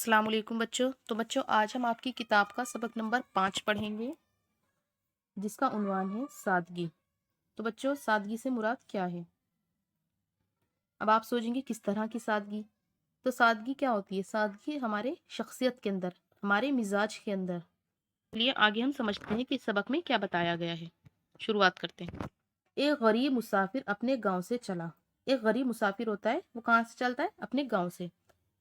अस्सलाम वालेकुम बच्चों। तो बच्चों आज हम आपकी किताब का सबक नंबर 5 पढ़ेंगे जिसका उन्वान है सादगी। तो बच्चों सादगी से मुराद क्या है? अब आप सोचेंगे किस तरह की सादगी। तो सादगी क्या होती है? सादगी हमारे शख्सियत के अंदर, हमारे मिजाज के अंदर। चलिए आगे हम समझते हैं कि इस सबक में क्या बताया गया है। शुरुआत करते हैं। एक गरीब मुसाफिर अपने गांव से चला। एक गरीब मुसाफिर होता है, वो कहाँ से चलता है? अपने गांव से।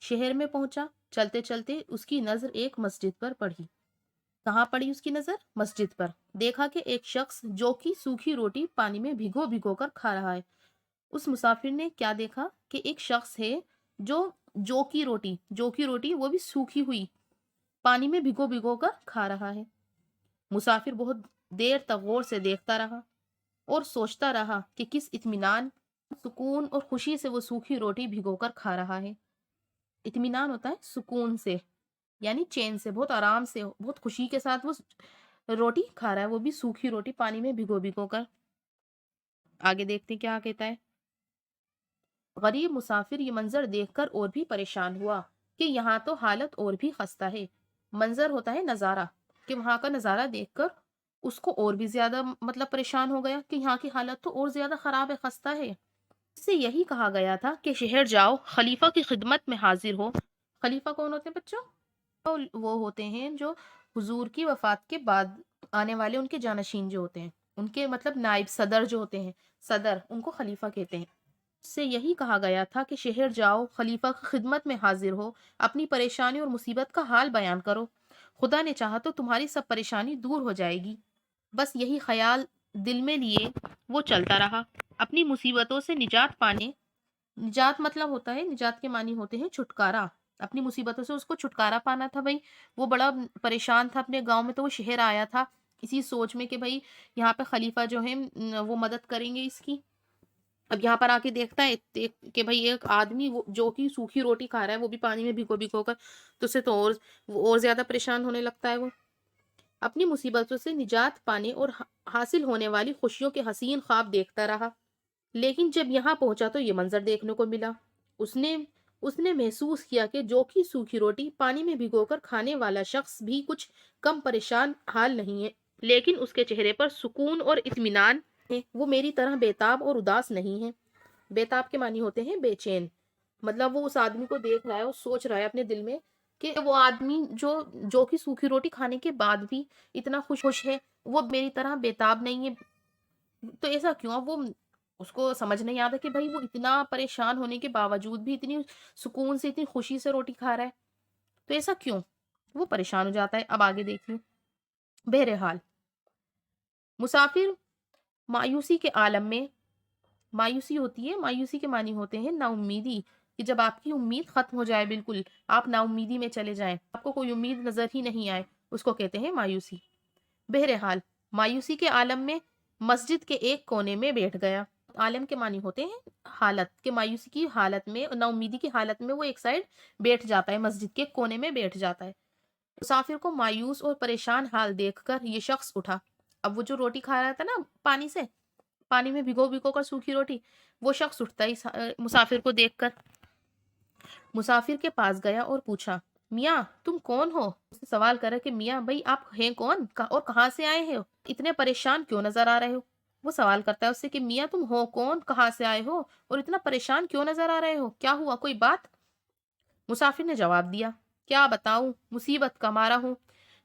शहर में पहुंचा। चलते चलते उसकी नजर एक मस्जिद पर पड़ी। कहाँ पड़ी उसकी नजर? मस्जिद पर। देखा कि एक शख्स जो कि सूखी रोटी पानी में भिगो भिगो कर खा रहा है। उस मुसाफिर ने क्या देखा कि एक शख्स है जो जो की रोटी वो भी सूखी हुई पानी में भिगो भिगो कर खा रहा है। मुसाफिर बहुत देर तक गौर से देखता रहा और सोचता रहा कि किस इत्मीनान, सुकून और खुशी से वो सूखी रोटी भिगोकर खा रहा है। इत्मीनान होता है सुकून से, यानी चैन से, बहुत आराम से, बहुत खुशी के साथ वो रोटी खा रहा है, वो भी सूखी रोटी पानी में भिगो भिगो कर। आगे देखते हैं क्या कहता है। गरीब मुसाफिर ये मंजर देखकर और भी परेशान हुआ कि यहाँ तो हालत और भी खस्ता है। मंजर होता है नजारा, कि वहां का नजारा देखकर उसको और भी ज्यादा मतलब परेशान हो गया कि यहाँ की हालत तो और ज्यादा खराब है, खस्ता है। इससे यही कहा गया था कि शहर जाओ, खलीफा की खिदमत में हाजिर हो। खलीफा कौन होते हैं बच्चों? वो होते हैं जो हुजूर की वफात के बाद आने वाले उनके जानशीन जो होते हैं, उनके मतलब नाइब सदर जो होते हैं, सदर, उनको खलीफा कहते हैं। से यही कहा गया था कि शहर जाओ, खलीफा की खिदमत में हाजिर हो, अपनी परेशानी और मुसीबत का हाल बयान करो। खुदा ने चाहा तो तुम्हारी सब परेशानी दूर हो जाएगी। बस यही ख्याल दिल में लिए वो चलता रहा। अपनी मुसीबतों से निजात पाने, निजात मतलब होता है, निजात के मानी होते हैं छुटकारा। अपनी मुसीबतों से उसको छुटकारा पाना था भाई। वो बड़ा परेशान था अपने गांव में, तो वो शहर आया था इसी सोच में कि भाई यहाँ पे खलीफा जो है वो मदद करेंगे इसकी। अब यहाँ पर आके देखता है कि भाई एक आदमी वो जो कि सूखी रोटी खा रहा है, वो भी पानी में भिगो भिगो कर, तो उससे तो और वो और ज्यादा परेशान होने लगता है। वो अपनी मुसीबतों से निजात पाने और हासिल होने वाली खुशियों के हसीन ख्वाब देखता रहा। लेकिन जब यहाँ पहुंचा तो ये मंजर देखने को मिला। उसने उसने महसूस किया कि जो कि सूखी रोटी पानी में भिगोकर खाने वाला शख्स भी कुछ कम परेशान हाल नहीं है, लेकिन उसके चेहरे पर सुकून और इत्मीनान है। वो मेरी तरह बेताब और उदास नहीं है। बेताब के मानी होते हैं बेचैन। मतलब वो उस आदमी को देख रहा है और सोच रहा है अपने दिल में कि वो आदमी जो जो कि सूखी रोटी खाने के बाद भी इतना खुश खुश है, वो मेरी तरह बेताब नहीं है। तो ऐसा क्यों? अब वो उसको समझ नहीं आता कि भाई वो इतना परेशान होने के बावजूद भी इतनी सुकून से, इतनी खुशी से रोटी खा रहा है, तो ऐसा क्यों? वो परेशान हो जाता है। अब आगे देखिए। बहरहाल मुसाफिर मायूसी के आलम में, मायूसी होती है, मायूसी के मानी होते हैं नाउम्मीदी, कि जब आपकी उम्मीद खत्म हो जाए, बिल्कुल आप नाउम्मीदी में चले जाएं, आपको कोई उम्मीद नजर ही नहीं आए, उसको कहते हैं मायूसी। बहरहाल मायूसी के आलम में मस्जिद के एक कोने में बैठ गया। आलम के मानी होते हैं हालत, के मायूसी की हालत में, नाउम्मीदी की हालत में वो एक साइड बैठ जाता है, मस्जिद के कोने में बैठ जाता है। मुसाफिर को मायूस और परेशान हाल देखकर ये शख्स उठा। अब वो जो रोटी खा रहा था ना पानी से, पानी में भिगो भिगो कर सूखी रोटी, वो शख्स उठता ही मुसाफिर को देखकर मुसाफिर के पास गया और पूछा, मियाँ तुम कौन हो? उसने सवाल करा कि मियाँ भाई आप हैं कौन, और कहाँ से आए हो, इतने परेशान क्यों नजर आ रहे हो? वो सवाल करता है उससे कि मियाँ तुम हो कौन, कहाँ से आए हो और इतना परेशान क्यों नजर आ रहे हो, क्या हुआ, कोई बात? मुसाफिर ने जवाब दिया, क्या बताऊं, मुसीबत का मारा हूँ।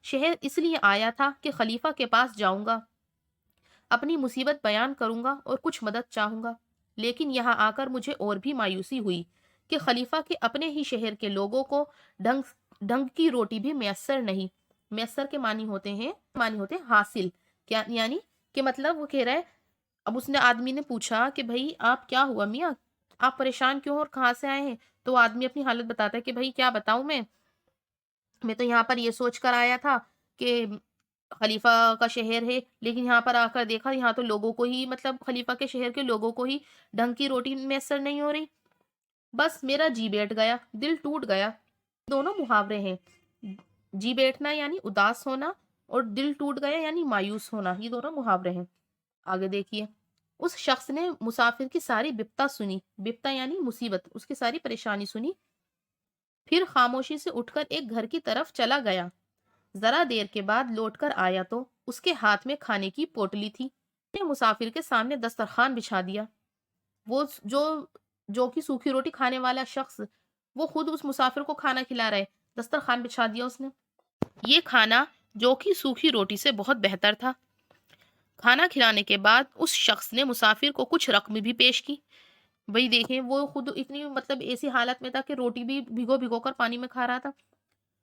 शहर इसलिए आया था कि खलीफा के पास जाऊंगा, अपनी मुसीबत बयान करूंगा और कुछ मदद चाहूंगा। लेकिन यहाँ आकर मुझे और भी मायूसी हुई कि खलीफा के अपने ही शहर के लोगों को ढंग ढंग की रोटी भी मैसर नहीं। मैसर के मानी होते हैं हासिल, क्या यानी कि मतलब वो कह रहा है। अब उसने आदमी ने पूछा कि भाई आप क्या हुआ मियाँ, आप परेशान क्यों हो और कहाँ से आए हैं? तो आदमी अपनी हालत बताता है कि भाई क्या बताऊं मैं तो यहाँ पर ये सोच कर आया था कि खलीफा का शहर है, लेकिन यहाँ पर आकर देखा यहाँ तो लोगों को ही, मतलब खलीफा के शहर के लोगों को ही ढंग की रोटी मैसर नहीं हो रही। बस मेरा जी बैठ गया, दिल टूट गया। दोनों मुहावरे हैं। जी बैठना यानी उदास होना, और दिल टूट गया यानी मायूस होना, ये दोनों मुहावरे हैं। आगे देखिए। उस शख्स ने मुसाफिर की सारी बिपता सुनी, बिपता यानी मुसीबत, उसकी सारी परेशानी सुनी پھر خاموشی سے اٹھ کر ایک گھر کی طرف چلا گیا۔ ذرا دیر کے بعد لوٹ کر آیا تو اس کے ہاتھ میں کھانے کی پوٹلی تھی۔ اس نے مسافر کے سامنے دسترخوان بچھا دیا۔ وہ جو کہ سوکھی روٹی کھانے والا شخص، وہ خود اس مسافر کو کھانا کھلا رہا ہے۔ دسترخوان بچھا دیا اس نے۔ یہ کھانا جو کہ سوکھی روٹی سے بہت بہتر تھا۔ کھانا کھلانے کے بعد اس شخص نے مسافر کو کچھ رقم بھی پیش کی۔ وہی دیکھیں، وہ خود اتنی مطلب ایسی حالت میں تھا کہ روٹی بھی بھگو بھگو کر پانی میں کھا رہا تھا۔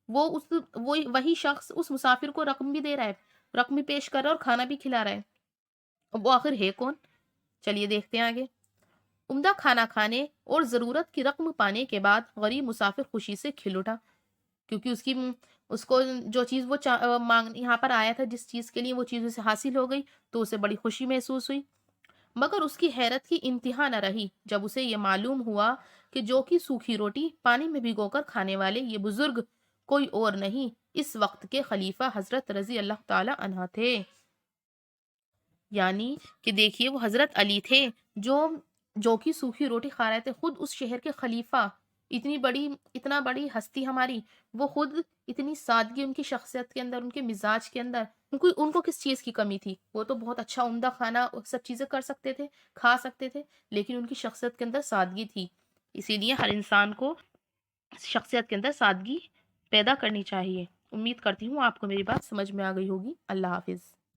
وہی شخص اس مسافر کو رقم بھی دے رہا ہے، رقم بھی پیش کر رہا ہے اور کھانا بھی کھلا رہا ہے۔ اب وہ آخر ہے کون؟ چلیے دیکھتے ہیں آگے۔ عمدہ کھانا کھانے اور ضرورت کی رقم پانے کے بعد غریب مسافر خوشی سے کھل اٹھا، کیونکہ اس کو جو چیز وہ یہاں پر آیا تھا، جس چیز کے لیے وہ چیز اسے حاصل ہو گئی، تو اسے بڑی خوشی محسوس ہوئی۔ مگر اس کی حیرت کی انتہا نہ رہی جب اسے یہ معلوم ہوا کہ جو کہ سوکھی روٹی پانی میں بھگو کر کھانے والے یہ بزرگ کوئی اور نہیں، اس وقت کے خلیفہ حضرت رضی اللہ تعالی عنہ تھے۔ یعنی کہ دیکھیے، وہ حضرت علی تھے جو کہ سوکھی روٹی کھا رہے تھے، خود اس شہر کے خلیفہ، اتنا بڑی ہستی ہماری، وہ خود اتنی سادگی ان کی شخصیت کے اندر، ان کے مزاج کے اندر، ان کو کس چیز کی کمی تھی؟ وہ تو بہت اچھا عمدہ کھانا سب چیزیں کر سکتے تھے، کھا سکتے تھے، لیکن ان کی شخصیت کے اندر سادگی تھی۔ اسی لیے ہر انسان کو شخصیت کے اندر سادگی پیدا کرنی چاہیے۔ امید کرتی ہوں آپ کو میری بات سمجھ میں آ گئی ہوگی۔ اللہ حافظ۔